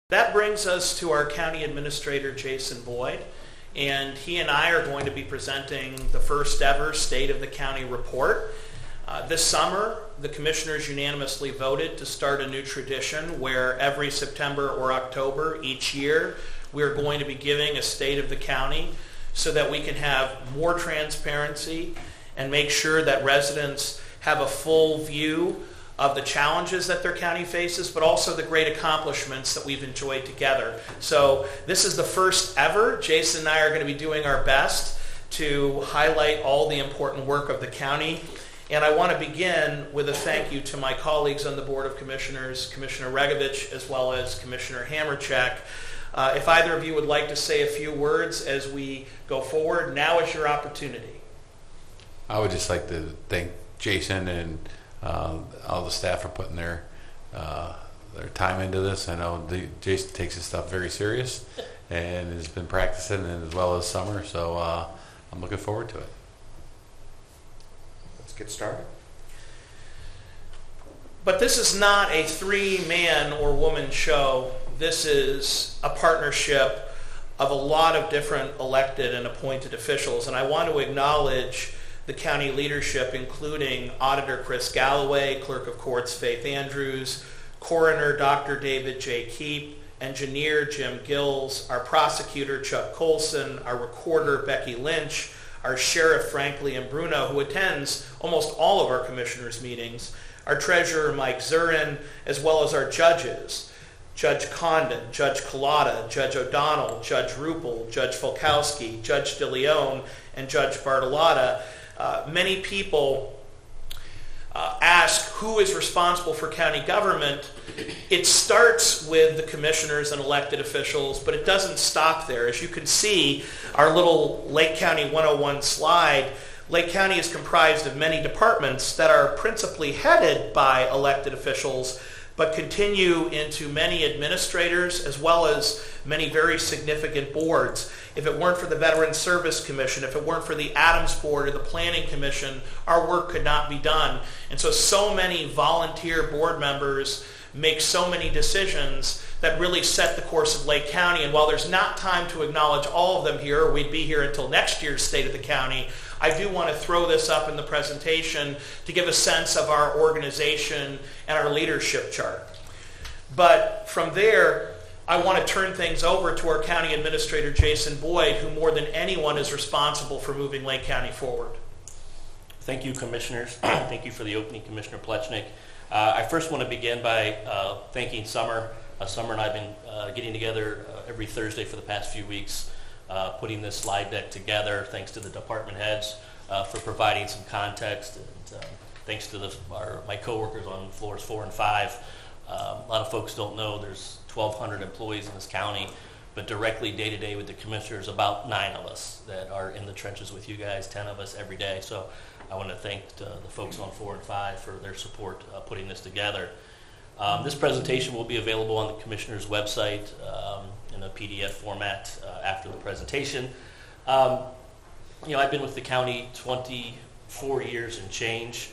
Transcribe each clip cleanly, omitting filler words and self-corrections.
That brings us to our County Administrator, Jason Boyd, and he and I are going to be presenting the first ever State of the County report. This summer, the commissioners unanimously voted to start a new tradition where every September or October each year, we're going to be giving a State of the County so that we can have more transparency and make sure that residents have a full view of the challenges that their county faces, but also the great accomplishments that we've enjoyed together. So this is the first ever. Jason and I are going to be doing our best to highlight all the important work of the county. And I want to begin with a thank you to my colleagues on the Board of Commissioners, Commissioner Regovich, as well as Commissioner Hamercheck. If either of you would like to say a few words as we go forward, now is your opportunity. I would just like to thank Jason and all the staff for putting their time into this. I know Jason takes his stuff very serious and has been practicing as well as summer, so I'm looking forward to it. Let's get started. But this is not a three-man or woman show. This is a partnership of a lot of different elected and appointed officials, and I want to acknowledge the county leadership, including Auditor Chris Galloway, Clerk of Courts Faith Andrews, Coroner Dr. David J. Keep, Engineer Jim Gills, our Prosecutor Chuck Colson, our Recorder Becky Lynch, our Sheriff Frank Liam Bruno, who attends almost all of our commissioners' meetings, our Treasurer Mike Zurin, as well as our judges, Judge Condon, Judge Collada, Judge O'Donnell, Judge Rupel, Judge Folkowski, Judge DeLeon, and Judge Bartolotta. Many people ask who is responsible for county government. It starts with the commissioners and elected officials, but it doesn't stop there. As you can see, our little Lake County 101 slide, Lake County is comprised of many departments that are principally headed by elected officials, but continue into many administrators as well as many very significant boards. If it weren't for the Veterans Service Commission, if it weren't for the Adams Board or the Planning Commission, our work could not be done. And so many volunteer board members make so many decisions that really set the course of Lake County. And while there's not time to acknowledge all of them here, or we'd be here until next year's State of the County, I do want to throw this up in the presentation to give a sense of our organization and our leadership chart. But from there, I want to turn things over to our County Administrator, Jason Boyd, who more than anyone is responsible for moving Lake County forward. Thank you, Commissioners. Thank you for the opening, Commissioner Plechnik. I first want to begin by thanking Summer. Summer and I have been getting together every Thursday for the past few weeks, putting this slide deck together. Thanks to the department heads for providing some context, and thanks to my coworkers on floors 4 and 5. A lot of folks don't know there's 1,200 employees in this county, but directly day to day with the commissioners, about 9 of us that are in the trenches with you guys, 10 of us every day. So I want to thank the folks on 4 and 5 for their support putting this together. This presentation will be available on the commissioner's website in a PDF format after the presentation. I've been with the county 24 years and change.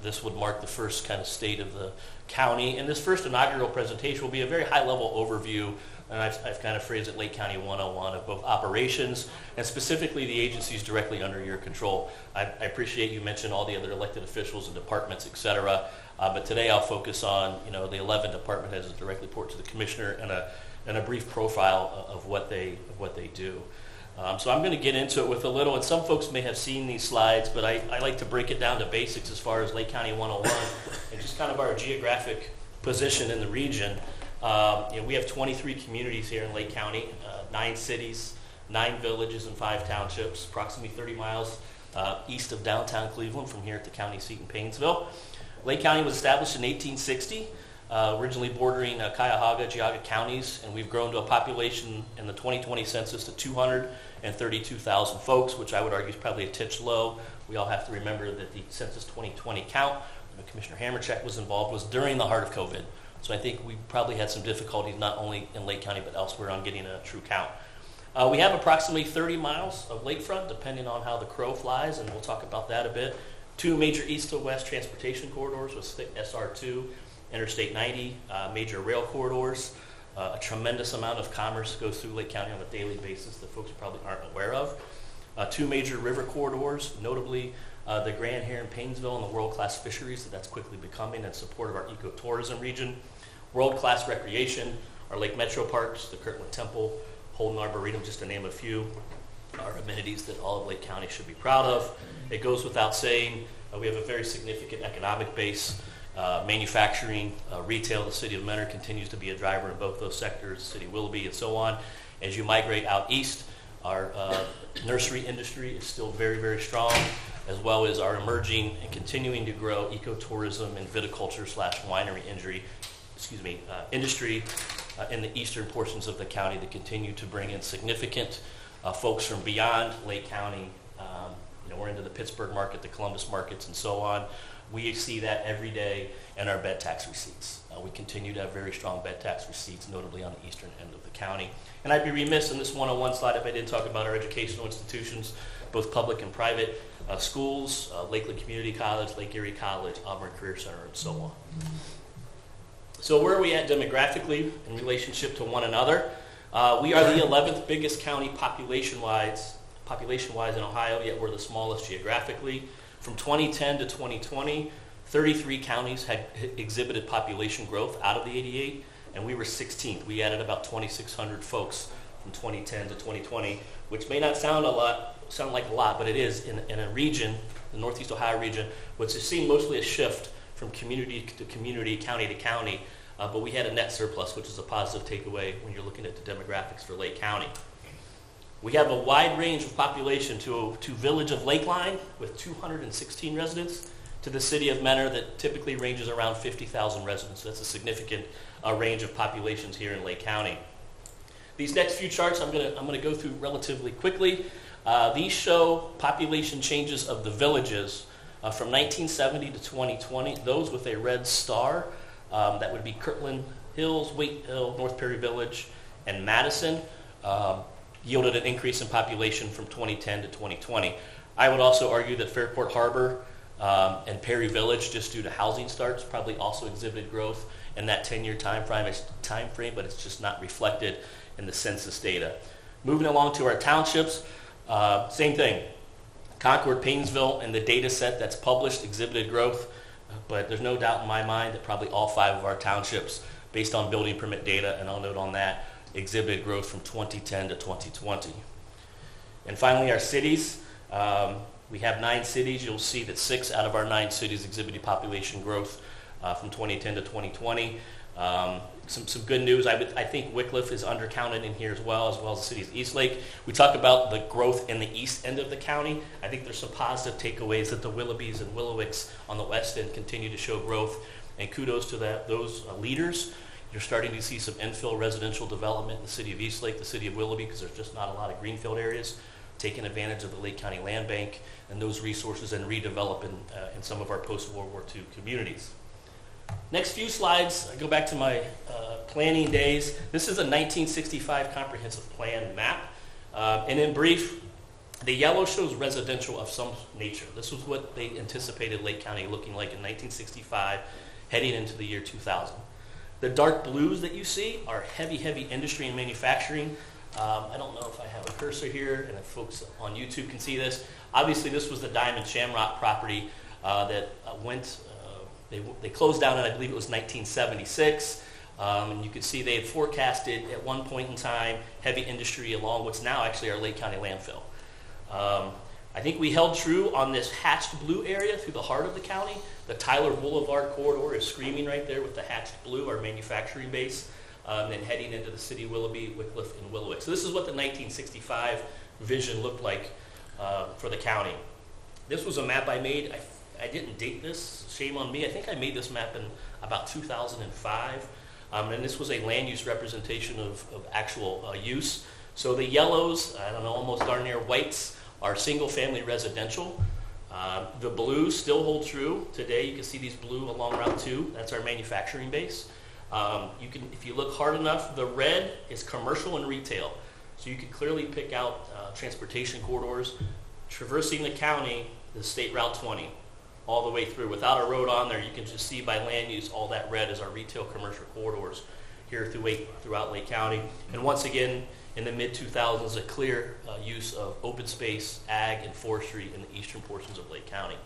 This would mark the first kind of State of the County, and this first inaugural presentation will be a very high-level overview, and I've kind of phrased it Lake County 101 of both operations and specifically the agencies directly under your control. I appreciate you mentioned all the other elected officials and departments, etc. But today I'll focus on the 11 department heads that directly report to the commissioner and a brief profile of what they do. So I'm going to get into it with a little, and some folks may have seen these slides, but I like to break it down to basics as far as Lake County 101 and just kind of our geographic position in the region. We have 23 communities here in Lake County, 9 cities, 9 villages, and 5 townships, approximately 30 miles east of downtown Cleveland from here at the county seat in Paynesville. Lake County was established in 1860. Originally bordering Cuyahoga, Geauga counties, and we've grown to a population in the 2020 census to 232,000 folks, which I would argue is probably a titch low. We all have to remember that the Census 2020 count, Commissioner Hamercheck was involved, was during the heart of COVID. So I think we probably had some difficulties not only in Lake County but elsewhere on getting a true count. We have approximately 30 miles of lakefront, depending on how the crow flies, and we'll talk about that a bit. 2 major east to west transportation corridors with SR2, Interstate 90, major rail corridors. A tremendous amount of commerce goes through Lake County on a daily basis that folks probably aren't aware of. 2 major river corridors, notably the Grand Hare in Paynesville and the world-class fisheries that's quickly becoming in support of our ecotourism region. World-class recreation, our Lake Metro parks, the Kirtland Temple, Holden Arboretum, just to name a few, are amenities that all of Lake County should be proud of. It goes without saying, we have a very significant economic base. Manufacturing, retail, the city of Mentor continues to be a driver in both those sectors, the city of Willoughby and so on. As you migrate out east, our nursery industry is still very, very strong, as well as our emerging and continuing to grow ecotourism and viticulture / winery industry in the eastern portions of the county that continue to bring in significant folks from beyond Lake County. We're into the Pittsburgh market, the Columbus markets, and so on. We see that every day in our bed tax receipts. We continue to have very strong bed tax receipts, notably on the eastern end of the county. And I'd be remiss in this 101 slide if I didn't talk about our educational institutions, both public and private, schools, Lakeland Community College, Lake Erie College, Auburn Career Center, and so on. So where are we at demographically in relationship to one another? We are the 11th biggest county population-wise in Ohio, yet we're the smallest geographically. From 2010 to 2020, 33 counties had exhibited population growth out of the 88, and we were 16th. We added about 2,600 folks from 2010 to 2020, which may not sound like a lot, but it is in a region, the Northeast Ohio region, which has seen mostly a shift from community to community, county to county, but we had a net surplus, which is a positive takeaway when you're looking at the demographics for Lake County. We have a wide range of population to Village of Lakeline with 216 residents, to the city of Mentor that typically ranges around 50,000 residents. That's a significant range of populations here in Lake County. These next few charts I'm going to go through relatively quickly. These show population changes of the villages from 1970 to 2020. Those with a red star, that would be Kirtland Hills, Waite Hill, North Perry Village, and Madison. Yielded an increase in population from 2010 to 2020. I would also argue that Fairport Harbor and Perry Village, just due to housing starts, probably also exhibited growth in that 10-year time frame, but it's just not reflected in the census data. Moving along to our townships, same thing. Concord, Paynesville, and the data set that's published exhibited growth, but there's no doubt in my mind that probably all 5 of our townships, based on building permit data, and I'll note on that, exhibited growth from 2010 to 2020. And finally, our cities. We have 9 cities. You'll see that 6 out of our 9 cities exhibited population growth from 2010 to 2020. Some good news. I think Wickliffe is undercounted in here as well as the city of Eastlake. We talk about the growth in the east end of the county. I think there's some positive takeaways that the Willoughbys and Willowicks on the west end continue to show growth, and kudos to those leaders. You're starting to see some infill residential development in the city of Eastlake, the city of Willoughby, because there's just not a lot of greenfield areas, taking advantage of the Lake County Land Bank and those resources and redevelop in some of our post-World War II communities. Next few slides, I go back to my planning days. This is a 1965 comprehensive plan map. And in brief, the yellow shows residential of some nature. This was what they anticipated Lake County looking like in 1965, heading into the year 2000. The dark blues that you see are heavy industry and manufacturing. I don't know if I have a cursor here, and if folks on YouTube can see this. Obviously, this was the Diamond Shamrock property that they closed down in, I believe it was 1976. And you can see they had forecasted at one point in time heavy industry along what's now actually our Lake County landfill. I think we held true on this hatched blue area through the heart of the county. The Tyler Boulevard corridor is screaming right there with the hatched blue, our manufacturing base, and then heading into the city of Willoughby, Wickliffe, and Willowick. So this is what the 1965 vision looked like for the county. This was a map I made. I didn't date this, shame on me. I think I made this map in about 2005. And this was a land use representation of actual use. So the yellows, I don't know, almost darn near whites, are single-family residential. The blues still hold true. Today you can see these blue along Route 2. That's our manufacturing base. If you look hard enough, the red is commercial and retail. So you can clearly pick out transportation corridors. Traversing the county, the State Route 20, all the way through. Without a road on there, you can just see by land use, all that red is our retail commercial corridors. here throughout Lake County. And once again, in the mid-2000s, a clear use of open space, ag, and forestry in the eastern portions of Lake County.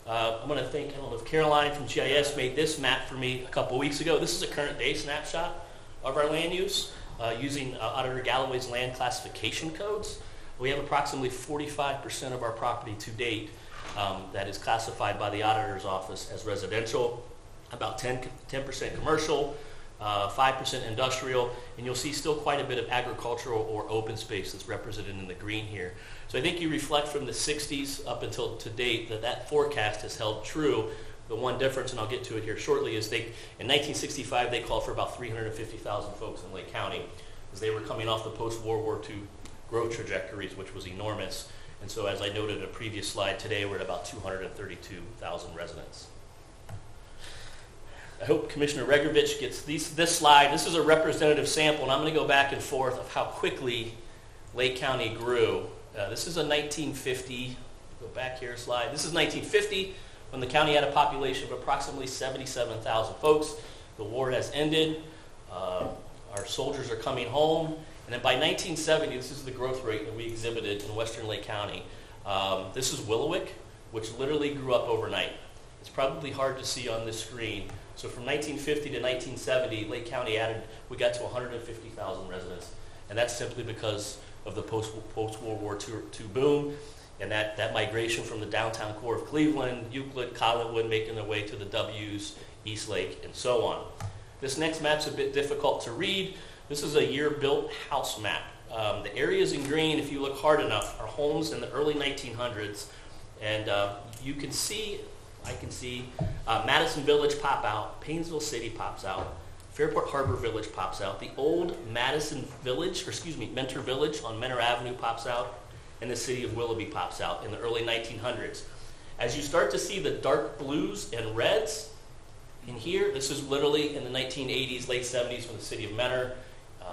I'm going to thank, I don't know if Caroline from GIS made this map for me a couple weeks ago. This is a current day snapshot of our land use using Auditor Galloway's land classification codes. We have approximately 45% of our property to date that is classified by the auditor's office as residential, about 10% commercial, 5% industrial, and you'll see still quite a bit of agricultural or open space that's represented in the green here. So I think you reflect from the 60s up until to date that forecast has held true. The one difference, and I'll get to it here shortly, is in 1965 they called for about 350,000 folks in Lake County as they were coming off the post-World War II growth trajectories, which was enormous. And so as I noted in a previous slide, today we're at about 232,000 residents. I hope Commissioner Regovich gets this slide. This is a representative sample, and I'm going to go back and forth of how quickly Lake County grew. This is a 1950, go back here a slide. This is 1950 when the county had a population of approximately 77,000 folks. The war has ended. Our soldiers are coming home. And then by 1970, this is the growth rate that we exhibited in western Lake County. This is Willowick, which literally grew up overnight. It's probably hard to see on this screen. So from 1950 to 1970, Lake County we got to 150,000 residents. And that's simply because of the post-World War II boom and that migration from the downtown core of Cleveland, Euclid, Collinwood, making their way to the W's, East Lake, and so on. This next map's a bit difficult to read. This is a year-built house map. The areas in green, if you look hard enough, are homes in the early 1900s. And you can see, I can see Madison Village pop out, Paynesville City pops out, Fairport Harbor Village pops out, the old Madison Village, Mentor Village on Mentor Avenue pops out, and the city of Willoughby pops out in the early 1900s. As you start to see the dark blues and reds in here, this is literally in the 1980s, late 70s when the city of Mentor,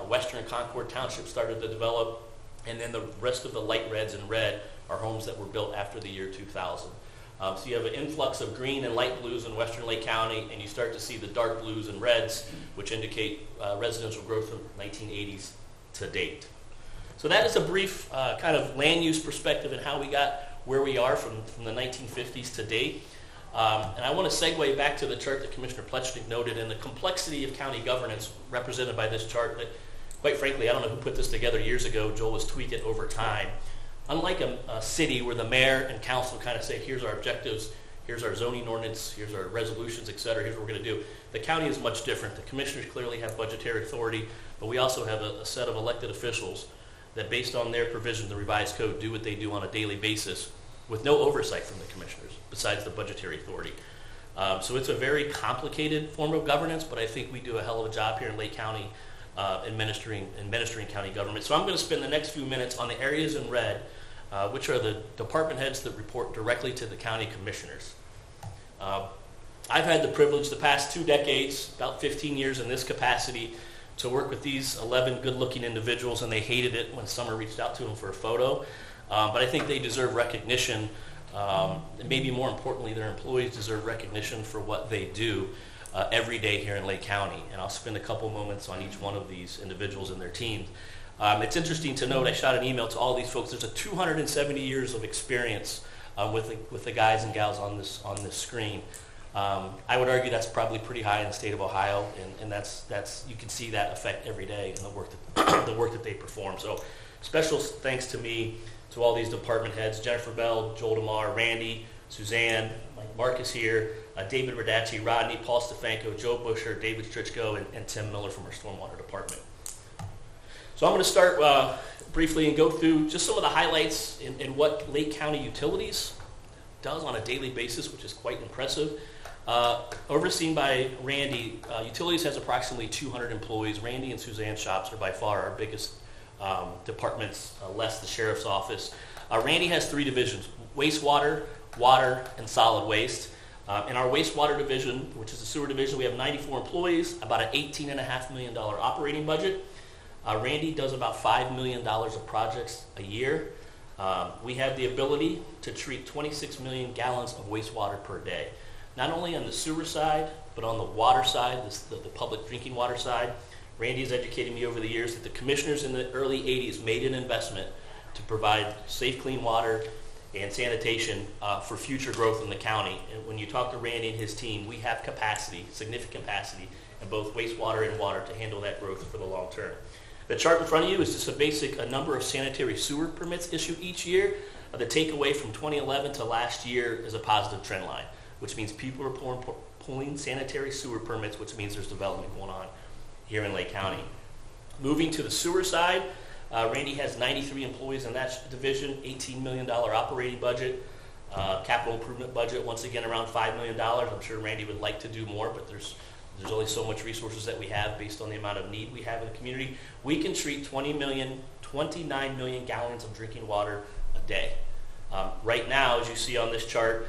Western Concord Township started to develop, and then the rest of the light reds and red are homes that were built after the year 2000. So you have an influx of green and light blues in western Lake County, and you start to see the dark blues and reds, which indicate residential growth from 1980s to date. So that is a brief kind of land use perspective and how we got where we are from the 1950s to date. And I want to segue back to the chart that Commissioner Plechnik noted and the complexity of county governance represented by this chart that, quite frankly, I don't know who put this together years ago. Joel has tweaked it over time. Unlike a city where the mayor and council kind of say, here's our objectives, here's our zoning ordinance, here's our resolutions, et cetera, here's what we're going to do. The county is much different. The commissioners clearly have budgetary authority, but we also have a set of elected officials that, based on their provision of the revised code, do what they do on a daily basis with no oversight from the commissioners besides the budgetary authority. So it's a very complicated form of governance, but I think we do a hell of a job here in Lake County administering county government. So I'm going to spend the next few minutes on the areas in red, which are the department heads that report directly to the county commissioners. I've had the privilege the past 2 decades, about 15 years in this capacity, to work with these 11 good-looking individuals, and they hated it when Summer reached out to them for a photo. But I think they deserve recognition. And maybe more importantly, their employees deserve recognition for what they do every day here in Lake County. And I'll spend a couple moments on each one of these individuals and their teams. It's interesting to note, I shot an email to all these folks. There's a 270 years of experience with the guys and gals on this screen. I would argue that's probably pretty high in the state of Ohio, and that's you can see that effect every day in the work that they perform. So special thanks to all these department heads: Jennifer Bell, Joel DeMar, Randy, Suzanne, Mike Marcus here, David Radacci, Rodney, Paul Stefanko, Joe Busher, David Strichko, and Tim Miller from our stormwater department. So I'm going to start briefly and go through just some of the highlights in what Lake County Utilities does on a daily basis, which is quite impressive. Overseen by Randy, Utilities has approximately 200 employees. Randy and Suzanne's shops are by far our biggest departments, less the sheriff's office. Randy has 3 divisions: wastewater, water, and solid waste. In our wastewater division, which is the sewer division, we have 94 employees, about an $18.5 million operating budget. Randy does about $5 million of projects a year. We have the ability to treat 26 million gallons of wastewater per day, not only on the sewer side, But on the water side, the public drinking water side, Randy has educated me over the years that the commissioners in the early 80s made an investment to provide safe, clean water and sanitation for future growth in the county. And when you talk to Randy and his team, we have capacity, significant capacity, in both wastewater and water to handle that growth for the long term. The chart in front of you is just a number of sanitary sewer permits issued each year. The takeaway from 2011 to last year is a positive trend line, which means people are pulling sanitary sewer permits, which means there's development going on here in Lake County. Moving to the sewer side, Randy has 93 employees in that division, $18 million operating budget, capital improvement budget, once again around $5 million. I'm sure Randy would like to do more, but there's only so much resources that we have based on the amount of need we have in the community. We can treat 29 million gallons of drinking water a day. Right now, as you see on this chart,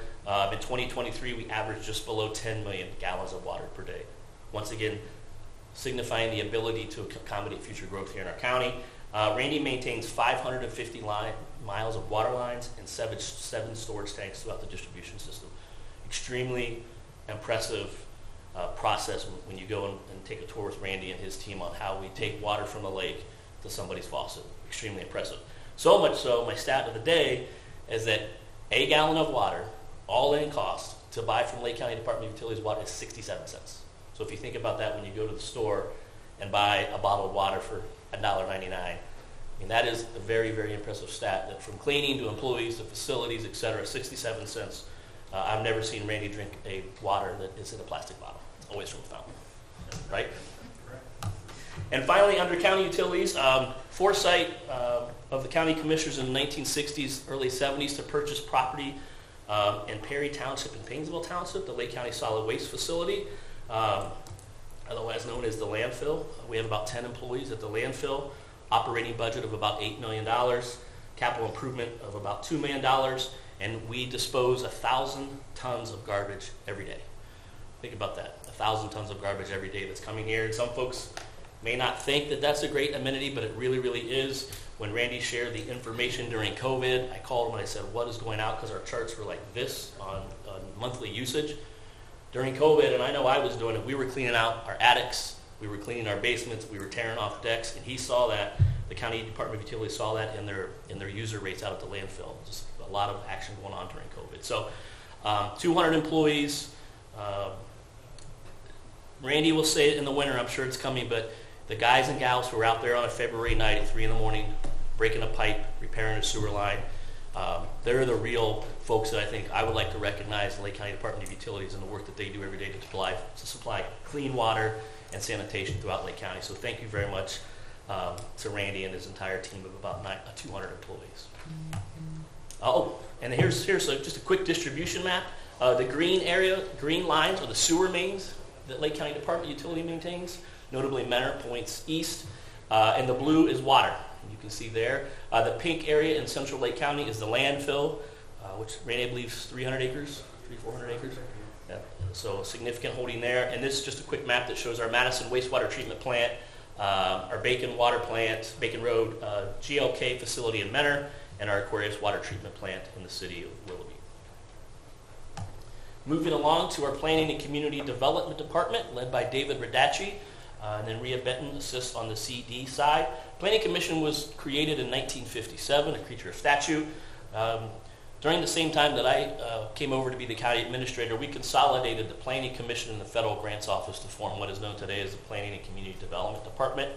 in 2023, we average just below 10 million gallons of water per day. Once again, signifying the ability to accommodate future growth here in our county. Randy maintains 550 miles of water lines and seven storage tanks throughout the distribution system. Extremely impressive process when you go and take a tour with Randy and his team on how we take water from the lake to somebody's faucet. Extremely impressive. So much so, my stat of the day is that a gallon of water, all in cost, to buy from Lake County Department of Utilities water is 67 cents. So if you think about that when you go to the store and buy a bottle of water for $1.99, I mean, that is a very, very impressive stat, that from cleaning to employees to facilities, et cetera, 67 cents. I've never seen Randy drink a water that is in a plastic bottle. It's always from a fountain, right? And finally, under county utilities, foresight of the county commissioners in the 1960s, early 70s to purchase property in Perry Township and Painesville Township, the Lake County Solid Waste Facility, otherwise known as the landfill. We have about 10 employees at the landfill, operating budget of about $8 million, capital improvement of about $2 million, and we dispose 1,000 tons of garbage every day. Think about that, 1,000 tons of garbage every day that's coming here. And some folks may not think that that's a great amenity, but it really, really is. When Randy shared the information during COVID, I called him and I said, what is going out? Because our charts were like this on monthly usage. During COVID, and I know I was doing it, we were cleaning out our attics, we were cleaning our basements, we were tearing off decks, and he saw that, the County Department of Utilities saw that in their user rates out at the landfill. Just a lot of action going on during COVID. So 200 employees. Randy will say it in the winter, I'm sure it's coming, but the guys and gals who are out there on a February night at 3 in the morning, breaking a pipe, repairing a sewer line, they're the real folks that I think I would like to recognize in Lake County Department of Utilities and the work that they do every day to supply clean water and sanitation throughout Lake County. So thank you very much to Randy and his entire team of about 200 employees. Oh, and here's just a quick distribution map. The green lines are the sewer mains that Lake County Department of Utility maintains. Notably, Mentor points east, and the blue is water. You can see there. The pink area in central Lake County is the landfill, which Randy believes 300 acres, 400 acres. Yeah. So significant holding there. And this is just a quick map that shows our Madison wastewater treatment plant, our Bacon water plant, Bacon Road GLK facility in Mentor, and our Aquarius water treatment plant in the city of Willoughby. Moving along to our Planning and Community Development Department, led by David Radacci. And then Rhea Benton assists on the CD side. Planning Commission was created in 1957, a creature of statute. During the same time that I came over to be the county administrator, we consolidated the Planning Commission and the Federal Grants Office to form what is known today as the Planning and Community Development Department.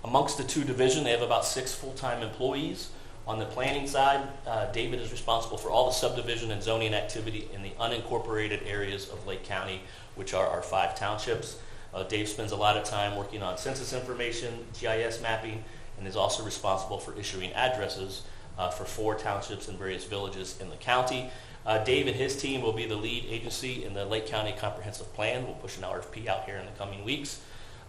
Amongst the two divisions, they have about 6 full-time employees. On the planning side, David is responsible for all the subdivision and zoning activity in the unincorporated areas of Lake County, which are our 5 townships. Dave spends a lot of time working on census information, GIS mapping, and is also responsible for issuing addresses for 4 townships and various villages in the county. Dave and his team will be the lead agency in the Lake County Comprehensive Plan. We'll push an RFP out here in the coming weeks,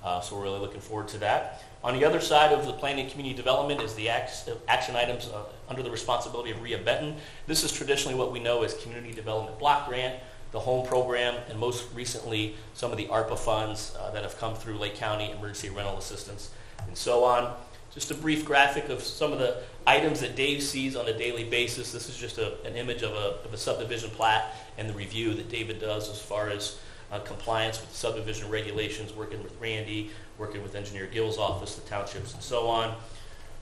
so we're really looking forward to that. On the other side of the planning and community development is the action items under the responsibility of Rhea Benton. This is traditionally what we know as Community Development Block Grant, the home program, and most recently some of the ARPA funds that have come through Lake County, emergency rental assistance, and so on. Just a brief graphic of some of the items that Dave sees on a daily basis. This is just an image of a subdivision plat and the review that David does as far as compliance with subdivision regulations, working with Randy, working with Engineer Gill's office, the townships, and so on.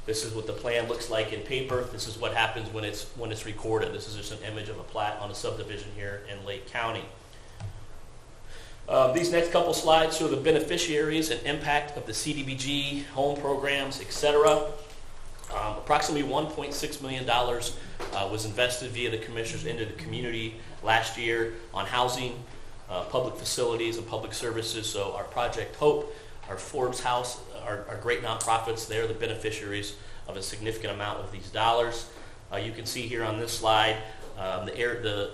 This is what the plan looks like in paper. This is what happens when it's recorded. This is just an image of a plat on a subdivision here in Lake County. These next couple slides show the beneficiaries and impact of the CDBG, home programs, etc. Approximately $1.6 million was invested via the commissioners into the community last year on housing, public facilities, and public services. So our Project Hope, our Forbes House, our great nonprofits, they're the beneficiaries of a significant amount of these dollars. You can see here on this slide the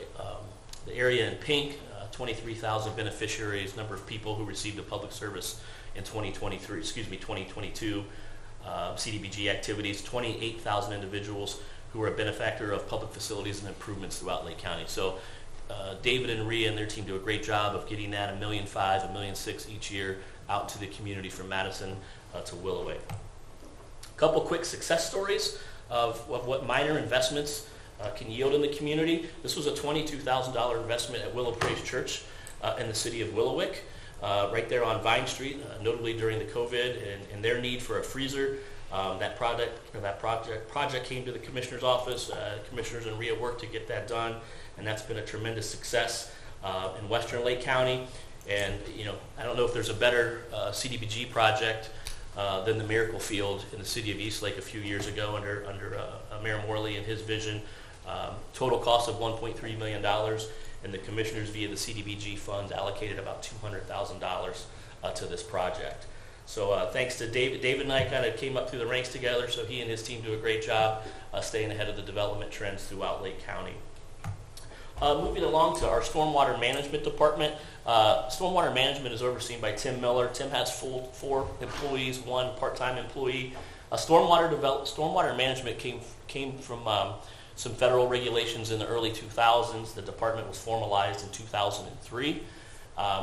area in pink, 23,000 beneficiaries, number of people who received a public service in 2022. CDBG activities, 28,000 individuals who are a benefactor of public facilities and improvements throughout Lake County. So David and Rhea and their team do a great job of getting that $1.5 million, $1.6 million each year out to the community from Madison to Willowwick. A couple quick success stories of what minor investments can yield in the community. This was a $22,000 investment at Willow Praise Church in the city of Willowwick. Right there on Vine Street, notably during the COVID and their need for a freezer. That project came to the commissioner's office. Commissioners and Rhea worked to get that done, and that's been a tremendous success in Western Lake County. And I don't know if there's a better CDBG project than the Miracle Field in the city of Eastlake a few years ago under Mayor Morley and his vision. Total cost of $1.3 million. And the commissioners via the CDBG funds allocated about $200,000 to this project. So thanks to David. David and I kind of came up through the ranks together, so he and his team do a great job staying ahead of the development trends throughout Lake County. Moving along to our Stormwater Management Department. Stormwater Management is overseen by Tim Miller. Tim has 4 employees, 1 part-time employee. Stormwater Management came from some federal regulations in the early 2000s. The department was formalized in 2003.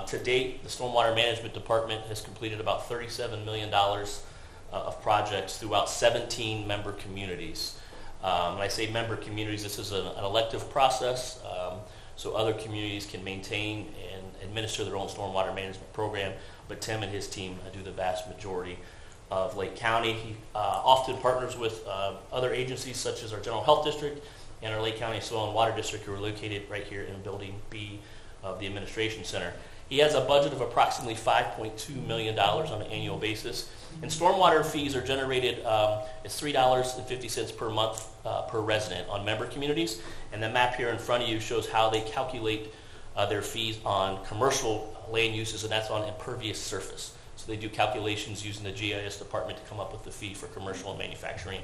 To date, the Stormwater Management Department has completed about $37 million of projects throughout 17 member communities. When I say member communities, this is an elective process, so other communities can maintain and administer their own stormwater management program, but Tim and his team do the vast majority of Lake County. He often partners with other agencies such as our General Health District and our Lake County Soil and Water District, who are located right here in Building B of the Administration Center. He has a budget of approximately $5.2 million on an annual basis. And stormwater fees are generated, it's $3.50 per month per resident on member communities. And the map here in front of you shows how they calculate their fees on commercial land uses, and that's on impervious surface. So they do calculations using the GIS department to come up with the fee for commercial and manufacturing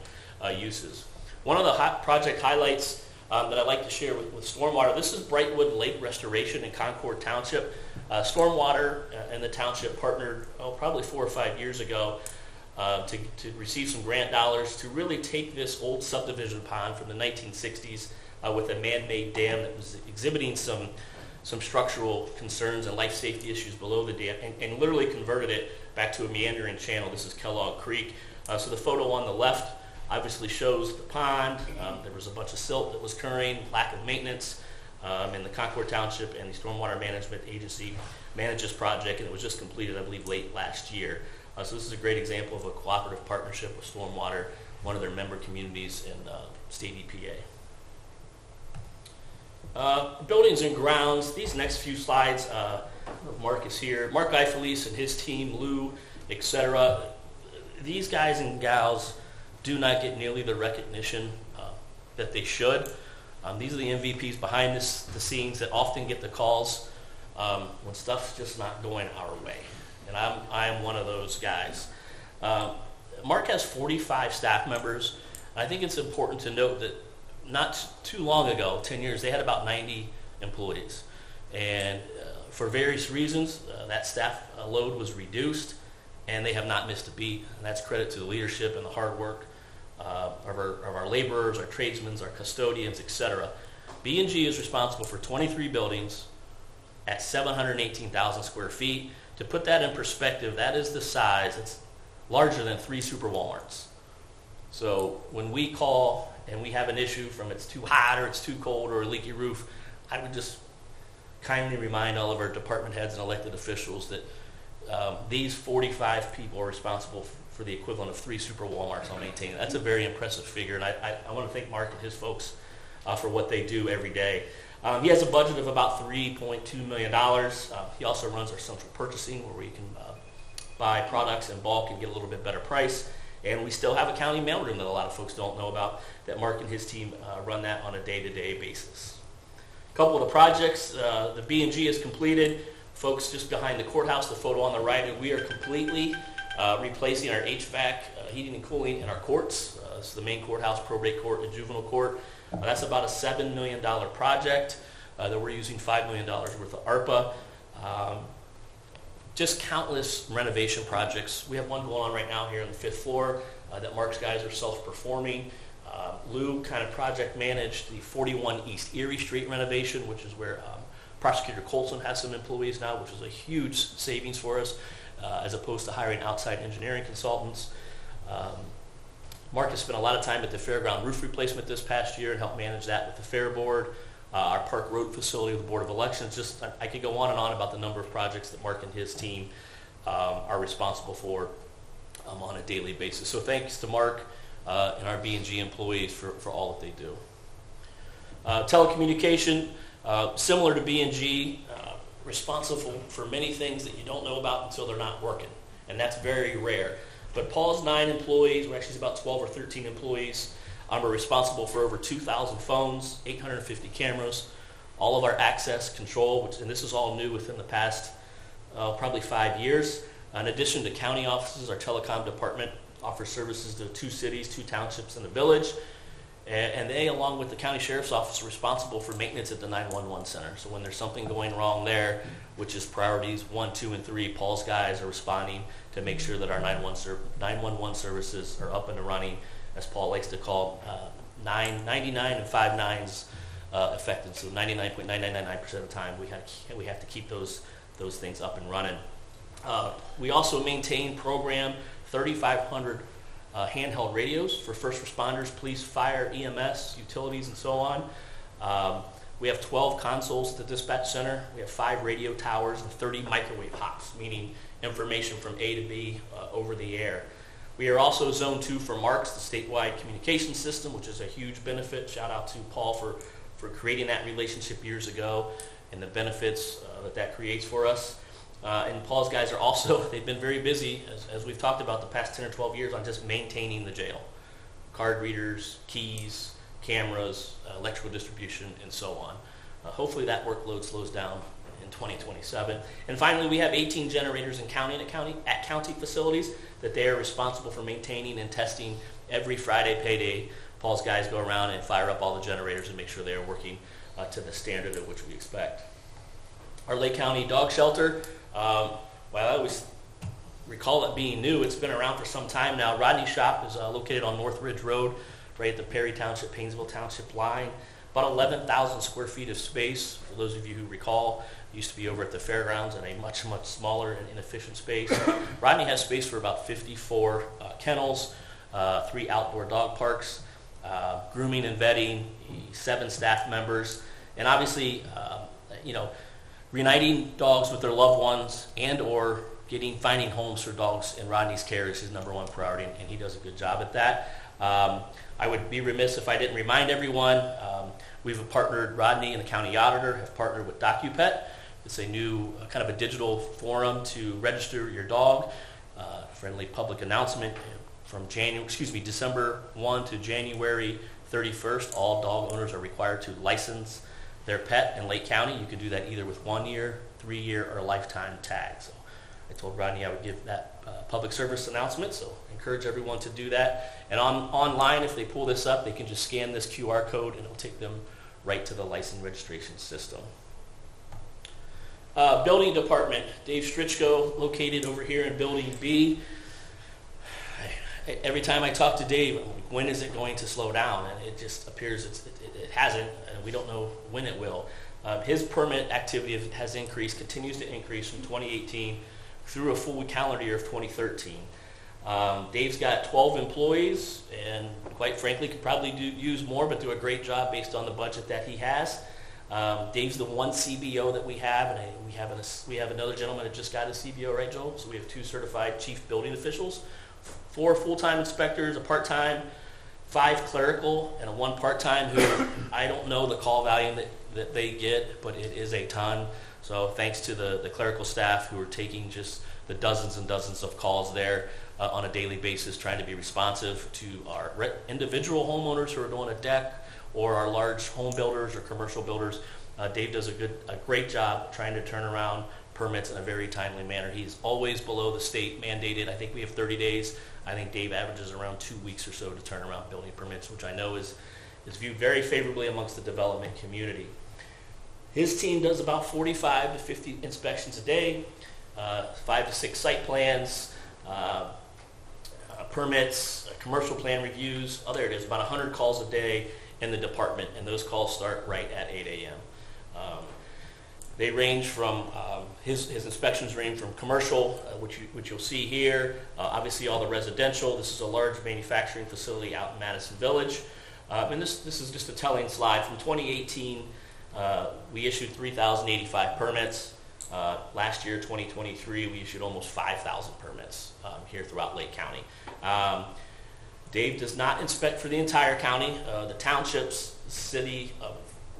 uses. One of the project highlights that I'd like to share with Stormwater, this is Brightwood Lake Restoration in Concord Township. Stormwater and the township partnered probably 4 or 5 years ago to receive some grant dollars to really take this old subdivision pond from the 1960s with a man-made dam that was exhibiting some structural concerns and life safety issues below the dam, and literally converted it back to a meandering channel. This is Kellogg Creek. So the photo on the left obviously shows the pond. There was a bunch of silt that was occurring, lack of maintenance, and the Concord Township and the Stormwater Management Agency managed this project, and it was just completed, I believe, late last year. So this is a great example of a cooperative partnership with Stormwater, one of their member communities in state EPA. Buildings and grounds. These next few slides, Mark is here. Mark Eiffelise and his team, Lou, etc. These guys and gals do not get nearly the recognition that they should. These are the MVPs behind the scenes that often get the calls when stuff's just not going our way. And I am one of those guys. Mark has 45 staff members. I think it's important to note that not too long ago, 10 years, they had about 90 employees. And for various reasons, that staff load was reduced, and they have not missed a beat. And that's credit to the leadership and the hard work of our laborers, our tradesmen, our custodians, etc. B&G is responsible for 23 buildings at 718,000 square feet. To put that in perspective, that is the size, it's larger than 3 super Walmarts. So when we call and we have an issue from it's too hot or it's too cold or a leaky roof, I would just kindly remind all of our department heads and elected officials that these 45 people are responsible for the equivalent of 3 Super Walmarts on maintaining. That's a very impressive figure, and I want to thank Mark and his folks for what they do every day. He has a budget of about $3.2 million. He also runs our central purchasing, where we can buy products in bulk and get a little bit better price. And we still have a county mailroom that a lot of folks don't know about, that Mark and his team run that on a day-to-day basis. A couple of the projects, the B&G is completed. Folks, just behind the courthouse, the photo on the right, we are completely replacing our HVAC, heating and cooling in our courts. This is the main courthouse, probate court, and juvenile court. That's about a $7 million project that we're using $5 million worth of ARPA. Just countless renovation projects. We have one going on right now here on the 5th floor that Mark's guys are self-performing. Lou kind of project managed the 41 East Erie Street renovation, which is where Prosecutor Colson has some employees now, which is a huge savings for us, as opposed to hiring outside engineering consultants. Mark has spent a lot of time at the fairground roof replacement this past year and helped manage that with the fair board. Our Park Road facility with the Board of Elections. Just I could go on and on about the number of projects that Mark and his team are responsible for on a daily basis. So thanks to Mark and our B&G employees for all that they do. Telecommunication, similar to B&G, responsible for many things that you don't know about until they're not working, and that's very rare. But Paul's 9 employees, or actually about 12 or 13 employees, are responsible for over 2,000 phones, 850 cameras, all of our access control, and this is all new within the past probably 5 years. In addition to county offices, our telecom department offers services to 2 cities, 2 townships, and a village. And they, along with the county sheriff's office, are responsible for maintenance at the 911 center. So when there's something going wrong there, which is priorities 1, 2, and 3, Paul's guys are responding to make sure that our 911 services are up and running, as Paul likes to call 99 and 5 nines effective. So 99.999% of the time we have to keep those things up and running. We also maintain, program 3,500 handheld radios for first responders, police, fire, EMS, utilities, and so on. We have 12 consoles at the dispatch center. We have 5 radio towers and 30 microwave hops, meaning information from A to B over the air. We are also Zone 2 for MARCS, the statewide communication system, which is a huge benefit. Shout out to Paul for creating that relationship years ago and the benefits that creates for us. And Paul's guys are also, they've been very busy, as we've talked about the past 10 or 12 years, on just maintaining the jail. Card readers, keys, cameras, electrical distribution, and so on. Hopefully that workload slows down in 2027. And finally, we have 18 generators in county facilities that they are responsible for maintaining and testing every Friday payday. Paul's guys go around and fire up all the generators and make sure they are working to the standard at which we expect. Our Lake County Dog Shelter, while I always recall it being new, it's been around for some time now. Rodney's shop is located on North Ridge Road, right at the Perry Township, Painesville Township line. About 11,000 square feet of space. For those of you who recall, it used to be over at the fairgrounds in a much, much smaller and inefficient space. Rodney has space for about 54 kennels, 3 outdoor dog parks, grooming and vetting, 7 staff members, and obviously, reuniting dogs with their loved ones and or finding homes for dogs in Rodney's care is his #1 priority, and he does a good job at that. I would be remiss if I didn't remind everyone, we've partnered, Rodney and the county auditor have partnered with DocuPet. It's a new kind of a digital forum to register your dog. Friendly public announcement from December 1 to January 31st. All dog owners are required to license their pet in Lake County. You can do that either with 1 year, 3 year, or a lifetime tag. So I told Rodney I would give that public service announcement, so I encourage everyone to do that. And online, if they pull this up, they can just scan this QR code and it'll take them right to the license registration system. Building department, Dave Strichko, located over here in Building B. Every time I talk to Dave, I'm like, when is it going to slow down? And it just appears it hasn't, and we don't know when it will. His permit activity has increased, continues to increase from 2018 through a full calendar year of 2013. Dave's got 12 employees, and quite frankly, could probably use more, but do a great job based on the budget that he has. Dave's the one CBO that we have, and we have another gentleman that just got his CBO, right, Joel? So we have 2 certified chief building officials, 4 full-time inspectors, a part-time, 5 clerical, and a 1 part-time who I don't know the call volume that they get, but it is a ton. So thanks to the clerical staff who are taking just the dozens and dozens of calls there on a daily basis, trying to be responsive to our individual homeowners who are doing a deck, or our large home builders or commercial builders. Dave does a great job trying to turn around permits in a very timely manner. He's always below the state mandated. I think we have 30 days. I think Dave averages around 2 weeks or so to turn around building permits, which I know is viewed very favorably amongst the development community. His team does about 45 to 50 inspections a day, 5 to 6 site plans, permits, commercial plan reviews. Oh, there it is, about 100 calls a day in the department, and those calls start right at 8 a.m. They range from, his inspections range from commercial, which you'll see here, obviously all the residential. This is a large manufacturing facility out in Madison Village. And this is just a telling slide. From 2018, we issued 3,085 permits. Last year, 2023, we issued almost 5,000 permits here throughout Lake County. Dave does not inspect for the entire county. The townships, the city of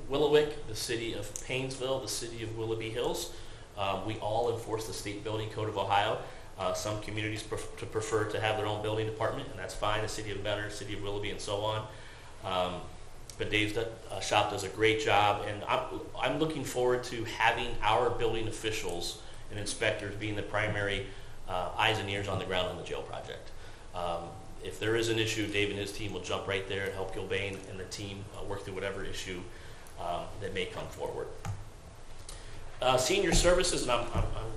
Willowick, the city of Painesville, the city of Willoughby Hills, we all enforce the state building code of Ohio. Some communities prefer to have their own building department, and that's fine. The city of Benner, city of Willoughby, and so on. But Dave's shop does a great job, and I'm looking forward to having our building officials and inspectors being the primary eyes and ears on the ground on the jail project. If there is an issue, Dave and his team will jump right there and help Gilbane and the team work through whatever issue that may come forward. Senior services, and I'm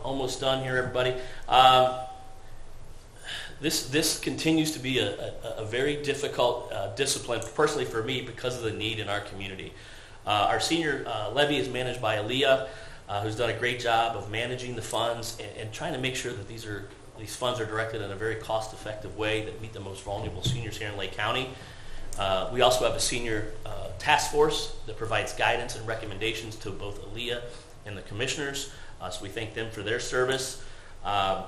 almost done here, everybody. This continues to be a very difficult discipline, personally for me, because of the need in our community. Our senior levy is managed by Aaliyah, who's done a great job of managing the funds and trying to make sure that these funds are directed in a very cost-effective way that meet the most vulnerable seniors here in Lake County. We also have a senior task force that provides guidance and recommendations to both Aaliyah and the commissioners, so we thank them for their service.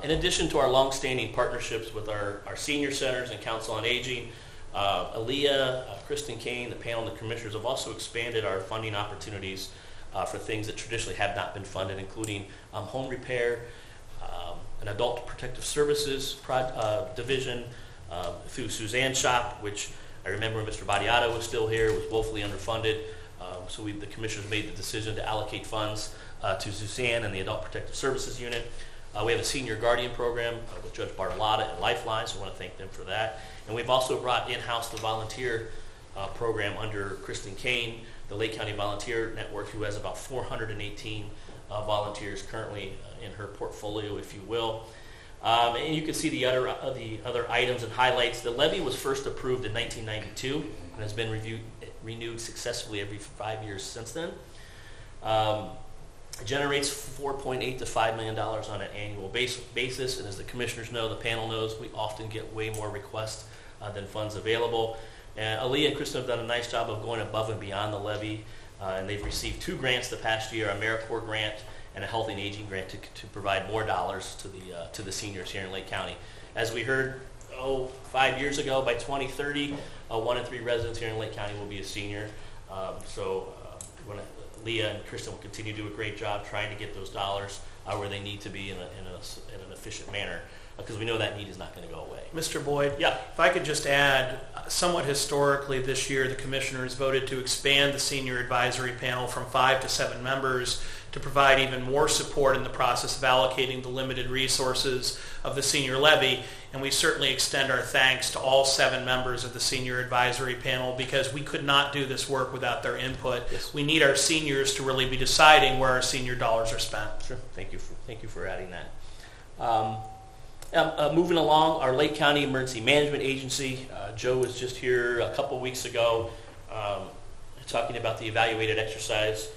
In addition to our long-standing partnerships with our senior centers and Council on Aging, Aaliyah, Kristen Kane, the panel, and the commissioners have also expanded our funding opportunities for things that traditionally have not been funded, including home repair, an adult protective services division through Suzanne's shop, which I remember when Mr. Badiato was still here, was woefully underfunded. So the commissioners made the decision to allocate funds to Suzanne and the Adult Protective Services Unit. We have a senior guardian program with Judge Bartolotta and Lifeline, so I want to thank them for that. And we've also brought in-house the volunteer program under Kristen Kane, the Lake County Volunteer Network, who has about 418 volunteers currently in her portfolio, if you will. And you can see the other items and highlights. The levy was first approved in 1992 and has been renewed successfully every 5 years since then. It generates $4.8 to $5 million on an annual basis, and as the commissioners know, the panel knows, we often get way more requests than funds available. And Aaliyah and Kristen have done a nice job of going above and beyond the levy, and they've received 2 grants the past year, a AmeriCorps grant and a Healthy and Aging grant to provide more dollars to the seniors here in Lake County. As we heard 5 years ago, by 2030, 1 in 3 residents here in Lake County will be a senior. Leah and Kristen will continue to do a great job trying to get those dollars where they need to be in an efficient manner, because we know that need is not going to go away. Mr. Boyd, yeah. If I could just add, somewhat historically this year, the commissioners voted to expand the senior advisory panel from 5 to 7 members to provide even more support in the process of allocating the limited resources of the senior levy. And we certainly extend our thanks to all 7 members of the senior advisory panel, because we could not do this work without their input. Yes. We need our seniors to really be deciding where our senior dollars are spent. Sure. Thank you for adding that. Moving along, our Lake County Emergency Management Agency. Joe was just here a couple weeks ago talking about the evaluated exercise.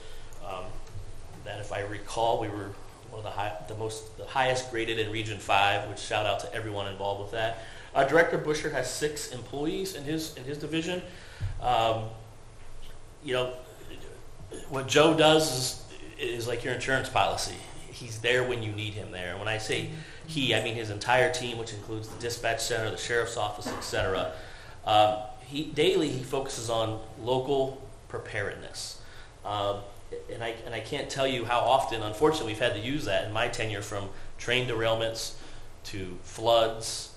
That, if I recall, we were one of the highest graded in Region 5, which shout out to everyone involved with that. Director Busher has 6 employees in his division. what Joe does is like your insurance policy. He's there when you need him there. And when I say he, I mean his entire team, which includes the dispatch center, the sheriff's office, etc. Daily he focuses on local preparedness. And I can't tell you how often, unfortunately, we've had to use that in my tenure, from train derailments to floods.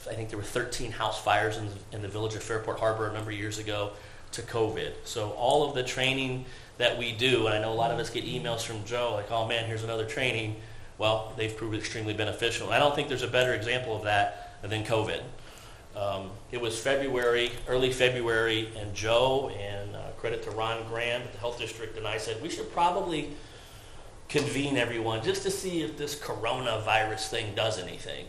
I think there were 13 house fires in the village of Fairport Harbor a number of years ago, to COVID. So all of the training that we do, and I know a lot of us get emails from Joe like, oh man, here's another training. Well, they've proved extremely beneficial. And I don't think there's a better example of that than COVID. It was February, early February, and Joe, and credit to Ron Graham at the Health District, and I said, we should probably convene everyone just to see if this coronavirus thing does anything.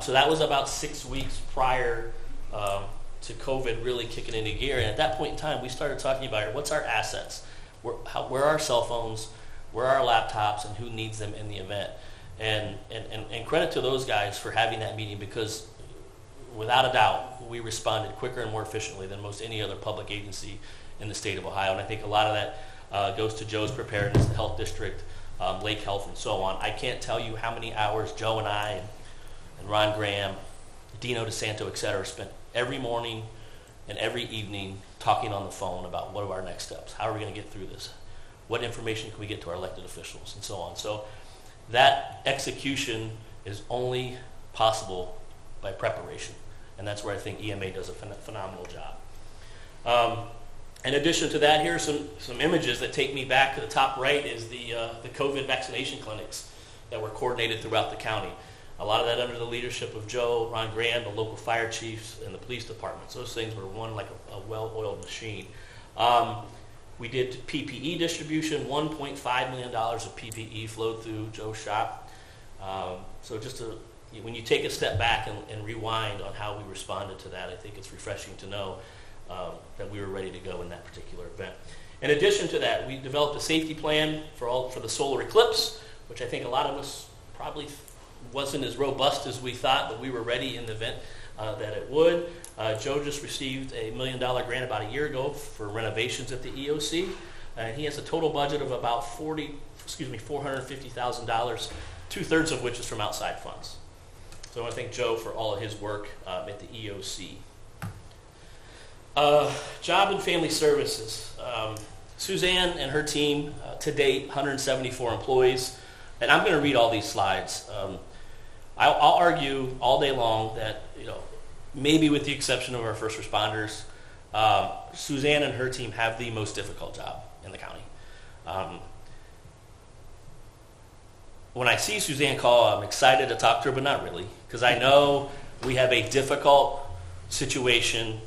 So that was about 6 weeks prior to COVID really kicking into gear. And at that point in time, we started talking about what's our assets, where are our cell phones, where are our laptops, and who needs them in the event. And credit to those guys for having that meeting, because without a doubt, we responded quicker and more efficiently than most any other public agency in the state of Ohio. And I think a lot of that goes to Joe's preparedness, the Health District, Lake Health, and so on. I can't tell you how many hours Joe and I and Ron Graham, Dino DeSanto, et cetera, spent every morning and every evening talking on the phone about what are our next steps, how are we going to get through this, what information can we get to our elected officials, and so on. So that execution is only possible by preparation, and that's where I think EMA does a phenomenal job. In addition to that, here are some images that take me back. To the top right is the COVID vaccination clinics that were coordinated throughout the county. A lot of that under the leadership of Joe, Ron Graham, the local fire chiefs, and the police departments. Those things were run like a well-oiled machine. We did PPE distribution. $1.5 million of PPE flowed through Joe's shop. So just when you take a step back and rewind on how we responded to that, I think it's refreshing to know that we were ready to go in that particular event. In addition to that, we developed a safety plan for the solar eclipse, which I think a lot of us probably wasn't as robust as we thought, but we were ready in the event that it would. Joe just received a $1 million grant about a year ago for renovations at the EOC. He has a total budget of about $450,000, 2/3 of which is from outside funds. So I want to thank Joe for all of his work at the EOC. Job and Family Services. Suzanne and her team, to date, 174 employees. And I'm going to read all these slides. I'll argue all day long that, maybe with the exception of our first responders, Suzanne and her team have the most difficult job in the county. When I see Suzanne call, I'm excited to talk to her, but not really, because I know we have a difficult situation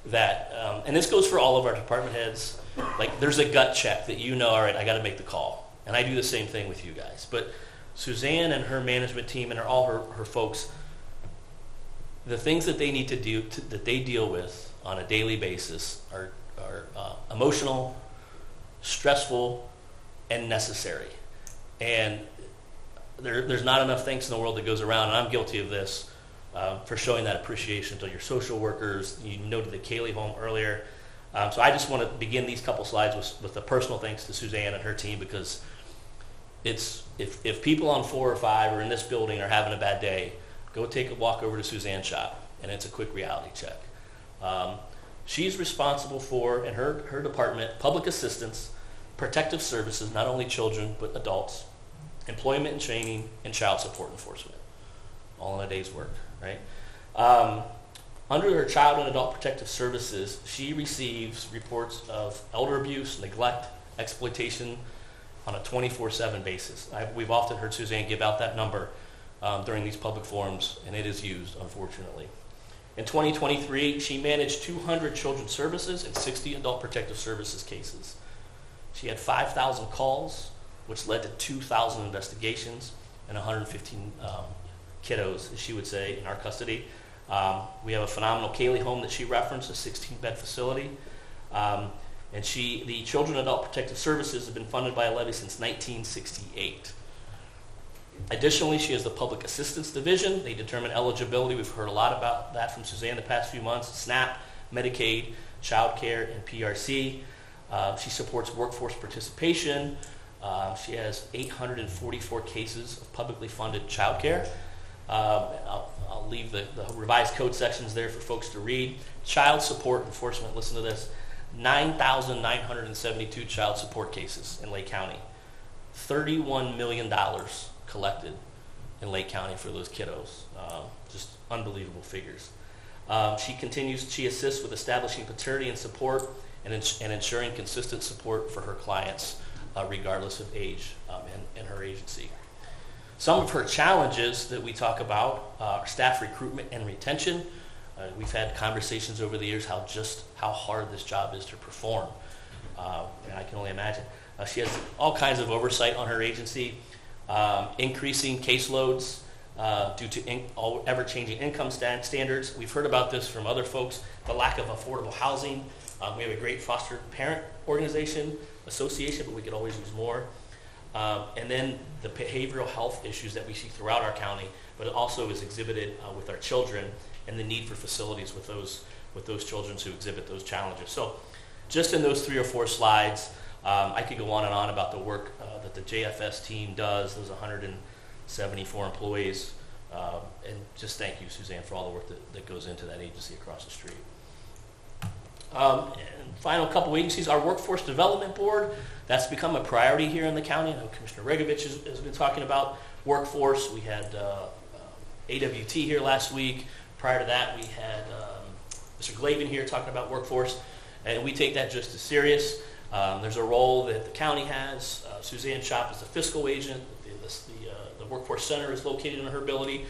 that, and this goes for all of our department heads, like there's a gut check that all right, I got to make the call. And I do the same thing with you guys. But Suzanne and her management team and all her folks, the things that they need to do, that they deal with on a daily basis are emotional, stressful, and necessary. And there's not enough thanks in the world that goes around, and I'm guilty of this, for showing that appreciation to your social workers. You noted the Kaylee home earlier. So I just want to begin these couple slides with a personal thanks to Suzanne and her team, because if people on 4 or 5 or in this building are having a bad day, go take a walk over to Suzanne's shop, and it's a quick reality check. She's responsible for, in her department, public assistance, protective services, not only children but adults, employment and training, and child support enforcement, all in a day's work, right? Under her child and adult protective services, she receives reports of elder abuse, neglect, exploitation on a 24/7 basis. We've often heard Suzanne give out that number during these public forums, and it is used, unfortunately. In 2023, she managed 200 children's services and 60 adult protective services cases. She had 5,000 calls, which led to 2,000 investigations and 115 kiddos, as she would say, in our custody. We have a phenomenal Kaylee home that she referenced, a 16-bed facility. And the Children and Adult Protective Services have been funded by a levy since 1968. Additionally, she has the Public Assistance Division. They determine eligibility. We've heard a lot about that from Suzanne the past few months. SNAP, Medicaid, Child Care, and PRC. She supports workforce participation. She has 844 cases of publicly funded childcare. I'll leave the revised code sections there for folks to read. Child support enforcement, listen to this, 9,972 child support cases in Lake County. $31 million collected in Lake County for those kiddos. Just unbelievable figures. She assists with establishing paternity and support and ensuring consistent support for her clients regardless of age and her agency. Some of her challenges that we talk about are staff recruitment and retention. We've had conversations over the years how hard this job is to perform, and I can only imagine. She has all kinds of oversight on her agency, increasing caseloads due to ever-changing income standards. We've heard about this from other folks, the lack of affordable housing. We have a great foster parent association, but we could always use more. And then the behavioral health issues that we see throughout our county, but it also is exhibited with our children and the need for facilities with those children who exhibit those challenges. So just in those 3 or 4 slides, I could go on and on about the work that the JFS team does, those 174 employees, and just thank you, Suzanne, for all the work that goes into that agency across the street. And final couple agencies, our Workforce Development Board, that's become a priority here in the county. I know Commissioner Regovich has been talking about workforce. We had AWT here last week. Prior to that, we had Mr. Glavin here talking about workforce, and we take that just as serious. There's a role that the county has. Suzanne Shop is the fiscal agent. The Workforce Center is located in her building,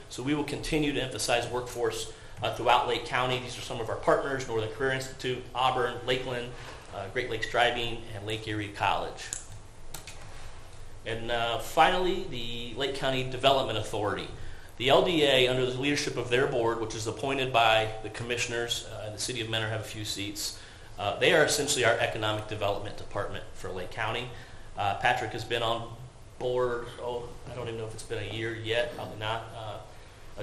So we will continue to emphasize workforce throughout Lake County. These are some of our partners: Northern Career Institute, Auburn, Lakeland, Great Lakes Driving, and Lake Erie College. And finally, the Lake County Development Authority. The LDA, under the leadership of their board, which is appointed by the commissioners, and the city of Mentor have a few seats, they are essentially our economic development department for Lake County. Patrick has been on board, I don't even know if it's been a year yet, probably not.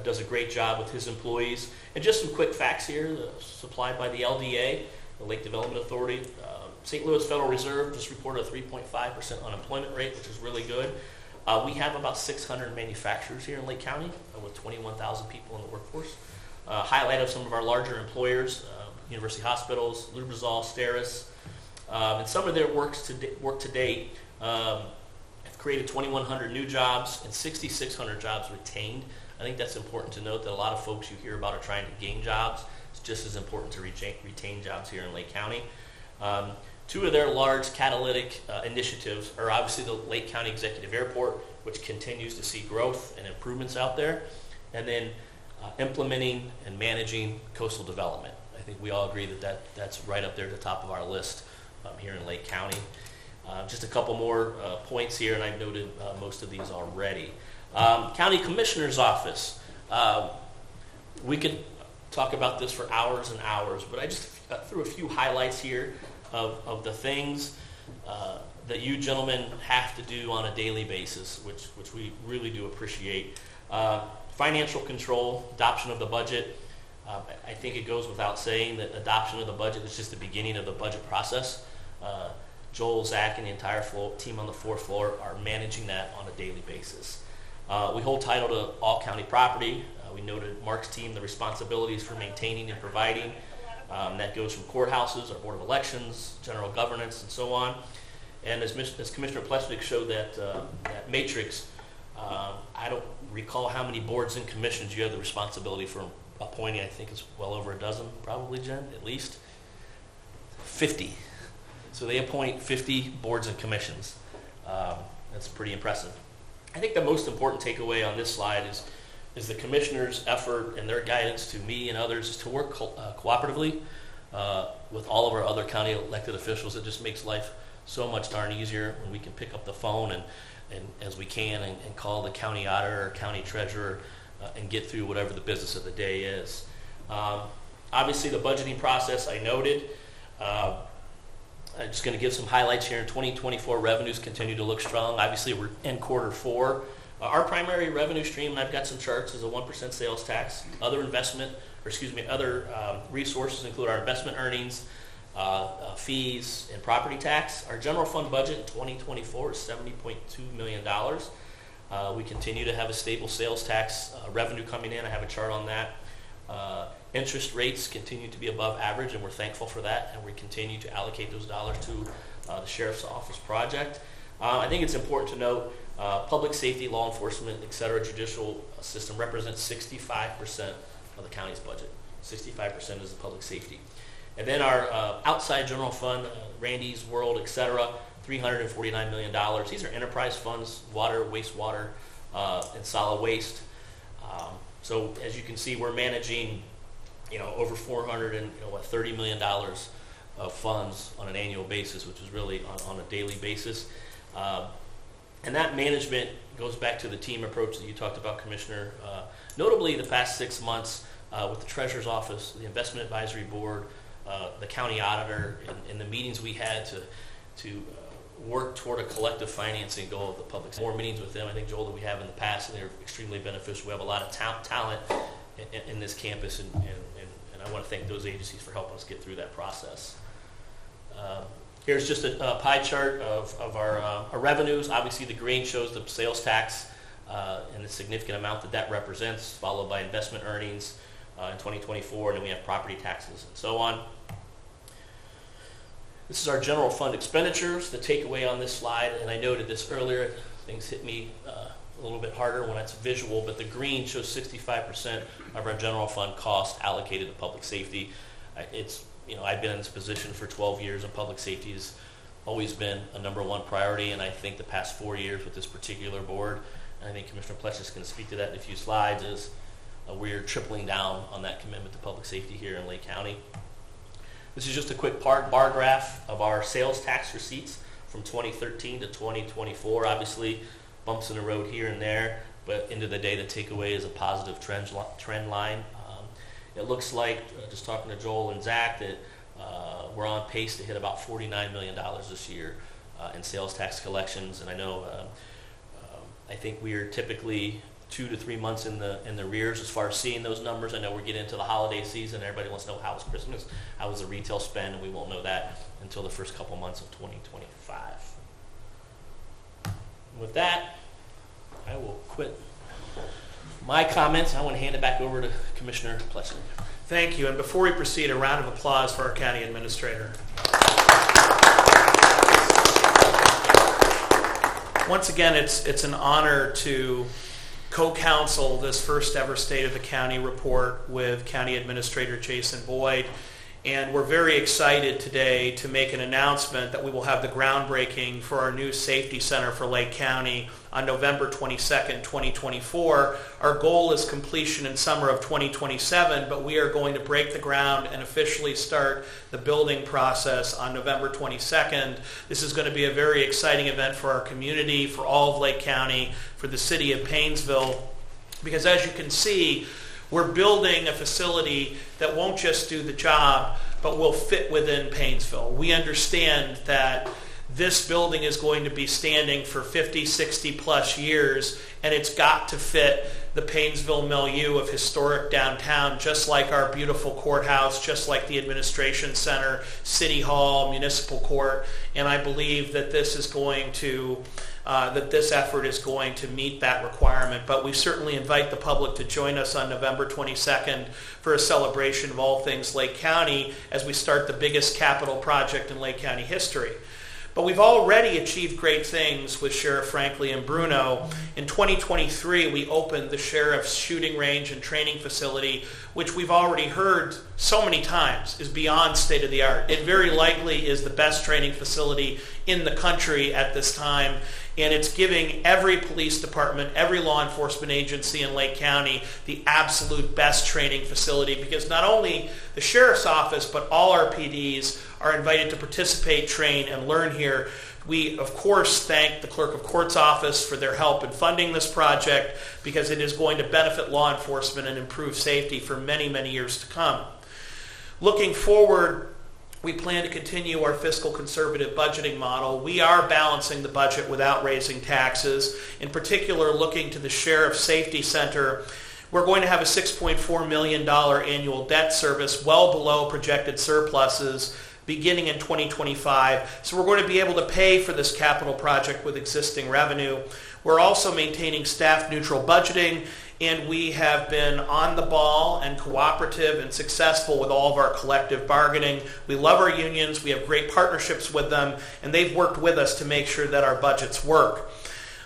Does a great job with his employees. And just some quick facts here, supplied by the LDA, the Lake Development Authority. St. Louis Federal Reserve just reported a 3.5% unemployment rate, which is really good. We have about 600 manufacturers here in Lake County with 21,000 people in the workforce. Highlight of some of our larger employers, University Hospitals, Lubrizol, Steris, and some of their work to date have created 2,100 new jobs and 6,600 jobs retained. I think that's important to note that a lot of folks you hear about are trying to gain jobs. It's just as important to retain jobs here in Lake County. 2 of their large catalytic initiatives are obviously the Lake County Executive Airport, which continues to see growth and improvements out there, and then implementing and managing coastal development. I think we all agree that's right up there at the top of our list here in Lake County. Just a couple more points here, and I've noted most of these already. County Commissioner's Office. We could talk about this for hours and hours, but I just threw a few highlights here of the things that you gentlemen have to do on a daily basis, which we really do appreciate. Financial control, adoption of the budget. I think it goes without saying that adoption of the budget is just the beginning of the budget process. Joel, Zach, and the entire team on the 4th floor are managing that on a daily basis. We hold title to all county property. We noted Mark's team, the responsibilities for maintaining and providing. That goes from courthouses, our Board of Elections, general governance, and so on. And as Commissioner Plesnik showed that matrix, I don't recall how many boards and commissions you have the responsibility for appointing. I think it's well over a dozen, probably, Jen, at least. 50. So they appoint 50 boards and commissions. That's pretty impressive. I think the most important takeaway on this slide is the commissioners' effort and their guidance to me and others is to work cooperatively with all of our other county elected officials. It just makes life so much darn easier when we can pick up the phone and as we can and call the county auditor or county treasurer and get through whatever the business of the day is. Obviously, the budgeting process I noted. I'm just going to give some highlights here. In 2024, revenues continue to look strong. Obviously, we're in Q4. Our primary revenue stream, and I've got some charts, is a 1% sales tax. Other resources include our investment earnings, fees, and property tax. Our general fund budget in 2024 is $70.2 million. We continue to have a stable sales tax revenue coming in. I have a chart on that. Interest rates continue to be above average, and we're thankful for that, and we continue to allocate those dollars to the Sheriff's Office project. I think it's important to note public safety, law enforcement, et cetera, judicial system represents 65% of the county's budget. 65% is the public safety. And then our outside general fund, Randy's World, et cetera, $349 million. These are enterprise funds, water, wastewater, and solid waste. So as you can see, we're managing over $430 million of funds on an annual basis, which is really on a daily basis. And that management goes back to the team approach that you talked about, Commissioner. Notably, the past 6 months with the Treasurer's Office, the Investment Advisory Board, the County Auditor, and the meetings we had to work toward a collective financing goal of the public. More meetings with them, I think, Joel, that we have in the past, and they're extremely beneficial. We have a lot of talent in this campus, and I want to thank those agencies for helping us get through that process. Here's just a pie chart of our revenues. Obviously, the green shows the sales tax and the significant amount that represents, followed by investment earnings in 2024, and then we have property taxes and so on. This is our general fund expenditures. The takeaway on this slide, and I noted this earlier, things hit me a little bit harder when it's visual, but the green shows 65% of our general fund cost allocated to public safety. I've been in this position for 12 years, and public safety has always been a number one priority, and I think the past 4 years with this particular board, and I think Commissioner Pletschnik can speak to that in a few slides, is we're tripling down on that commitment to public safety here in Lake County. This is just a quick bar graph of our sales tax receipts from 2013 to 2024. Obviously, bumps in the road here and there, but end of the day, the takeaway is a positive trend line. It looks like, just talking to Joel and Zach, that we're on pace to hit about $49 million this year in sales tax collections. And I know, I think we are typically 2 to 3 months in the rears as far as seeing those numbers. I know we're getting into the holiday season. Everybody wants to know how was Christmas, how was the retail spend, and we won't know that until the first couple months of 2025. With that, I will quit my comments. I want to hand it back over to Commissioner Pletschnik. Thank you. And before we proceed, a round of applause for our county administrator. Once again, it's an honor to co-counsel this first ever State of the County report with County Administrator Jason Boyd. And we're very excited today to make an announcement that we will have the groundbreaking for our new safety center for Lake County on November 22nd, 2024. Our goal is completion in summer of 2027, but we are going to break the ground and officially start the building process on November 22nd. This is going to be a very exciting event for our community, for all of Lake County, for the city of Paynesville, because as you can see, we're building a facility that won't just do the job, but will fit within Paynesville. We understand that this building is going to be standing for 50, 60 plus years, and it's got to fit the Paynesville milieu of historic downtown, just like our beautiful courthouse, just like the administration center, city hall, municipal court. And I believe that this is going to that this effort is going to meet that requirement. But we certainly invite the public to join us on November 22nd for a celebration of all things Lake County as we start the biggest capital project in Lake County history. But we've already achieved great things with Sheriff Franklin and Bruno. In 2023, we opened the Sheriff's Shooting Range and Training Facility, which we've already heard so many times is beyond state-of-the-art. It very likely is the best training facility in the country at this time, and it's giving every police department, every law enforcement agency in Lake County the absolute best training facility, because not only the Sheriff's Office, but all our PDs are invited to participate, train, and learn here. We, of course, thank the Clerk of Court's office for their help in funding this project, because it is going to benefit law enforcement and improve safety for many, many years to come. Looking forward, we plan to continue our fiscal conservative budgeting model. We are balancing the budget without raising taxes. In particular, looking to the Sheriff Safety Center, we're going to have a $6.4 million annual debt service, well below projected surpluses. beginning in 2025. So we're going to be able to pay for this capital project with existing revenue. We're also maintaining staff neutral budgeting, and we have been on the ball and cooperative and successful with all of our collective bargaining. We love our unions, we have great partnerships with them, and they've worked with us to make sure that our budgets work.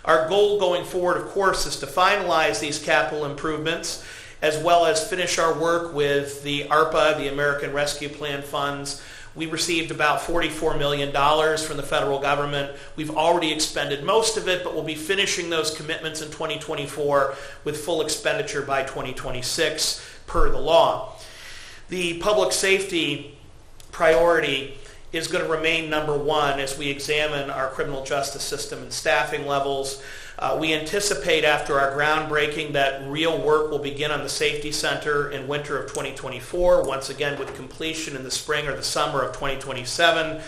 Our goal going forward, of course, is to finalize these capital improvements, as well as finish our work with the ARPA, the American Rescue Plan funds. We received about $44 million from the federal government. We've already expended most of it, but we'll be finishing those commitments in 2024 with full expenditure by 2026 per the law. The public safety priority is going to remain number one as we examine our criminal justice system and staffing levels. We anticipate after our groundbreaking that real work will begin on the Safety Center in winter of 2024, once again with completion in the spring or the summer of 2027.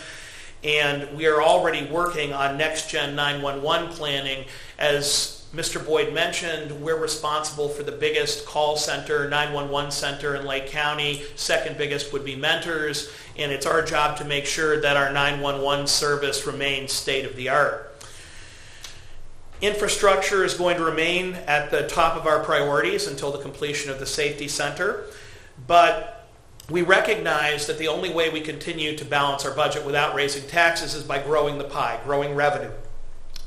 And we are already working on next-gen 911 planning. As Mr. Boyd mentioned, we're responsible for the biggest call center, 911 center in Lake County. Second biggest would be Mentors, and it's our job to make sure that our 911 service remains state-of-the-art. Infrastructure is going to remain at the top of our priorities until the completion of the Safety Center, but we recognize that the only way we continue to balance our budget without raising taxes is by growing the pie, growing revenue.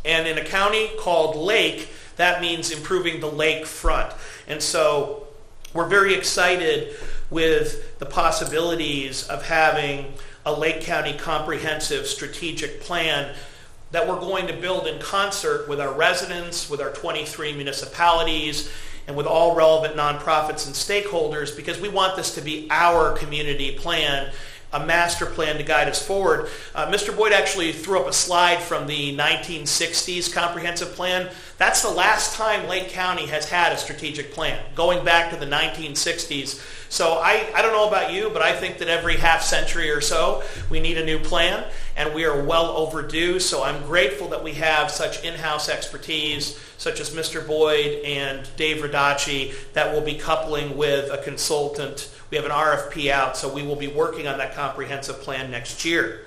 And in a county called Lake, that means improving the lake front. And so we're very excited with the possibilities of having a Lake County comprehensive strategic plan that we're going to build in concert with our residents, with our 23 municipalities, and with all relevant nonprofits and stakeholders, because we want this to be our community plan, a master plan to guide us forward. Mr. Boyd actually threw up a slide from the 1960s comprehensive plan. That's the last time Lake County has had a strategic plan, going back to the 1960s. So I don't know about you, but I think that every half century or so we need a new plan, and we are well overdue. So I'm grateful that we have such in-house expertise, such as Mr. Boyd and Dave Radacci, that will be coupling with a consultant. We have an RFP out, so we will be working on that comprehensive plan next year.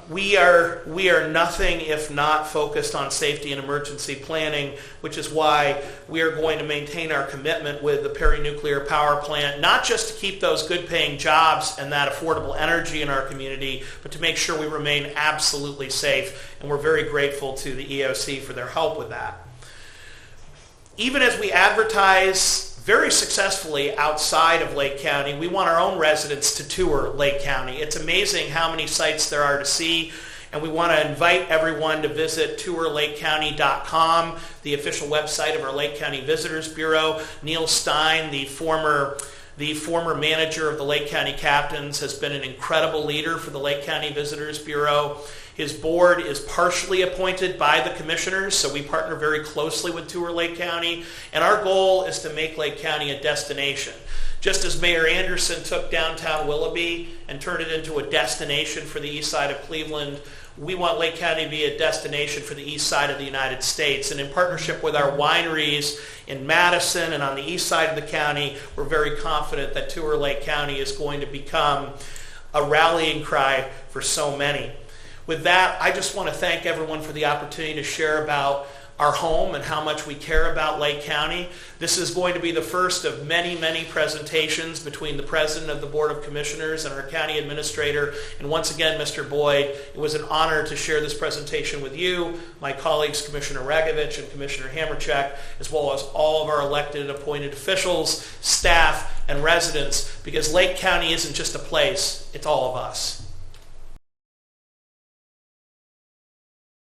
We are nothing if not focused on safety and emergency planning, which is why we are going to maintain our commitment with the Perry Nuclear Power Plant, not just to keep those good-paying jobs and that affordable energy in our community, but to make sure we remain absolutely safe, and we're very grateful to the EOC for their help with that. Even as we advertise very successfully outside of Lake County, we want our own residents to tour Lake County. It's amazing how many sites there are to see, and we want to invite everyone to visit tourlakecounty.com, the official website of our Lake County Visitors Bureau. Neil Stein, the former manager of the Lake County Captains, has been an incredible leader for the Lake County Visitors Bureau. His board is partially appointed by the commissioners, so we partner very closely with Tour Lake County, and our goal is to make Lake County a destination. Just as Mayor Anderson took downtown Willoughby and turned it into a destination for the east side of Cleveland, we want Lake County to be a destination for the east side of the United States. And in partnership with our wineries in Madison and on the east side of the county, we're very confident that Tour Lake County is going to become a rallying cry for so many. With that, I just want to thank everyone for the opportunity to share about our home and how much we care about Lake County. This is going to be the first of many, many presentations between the President of the Board of Commissioners and our County Administrator. And once again, Mr. Boyd, it was an honor to share this presentation with you, my colleagues, Commissioner Ragovich and Commissioner Hamercheck, as well as all of our elected and appointed officials, staff, and residents, because Lake County isn't just a place, it's all of us.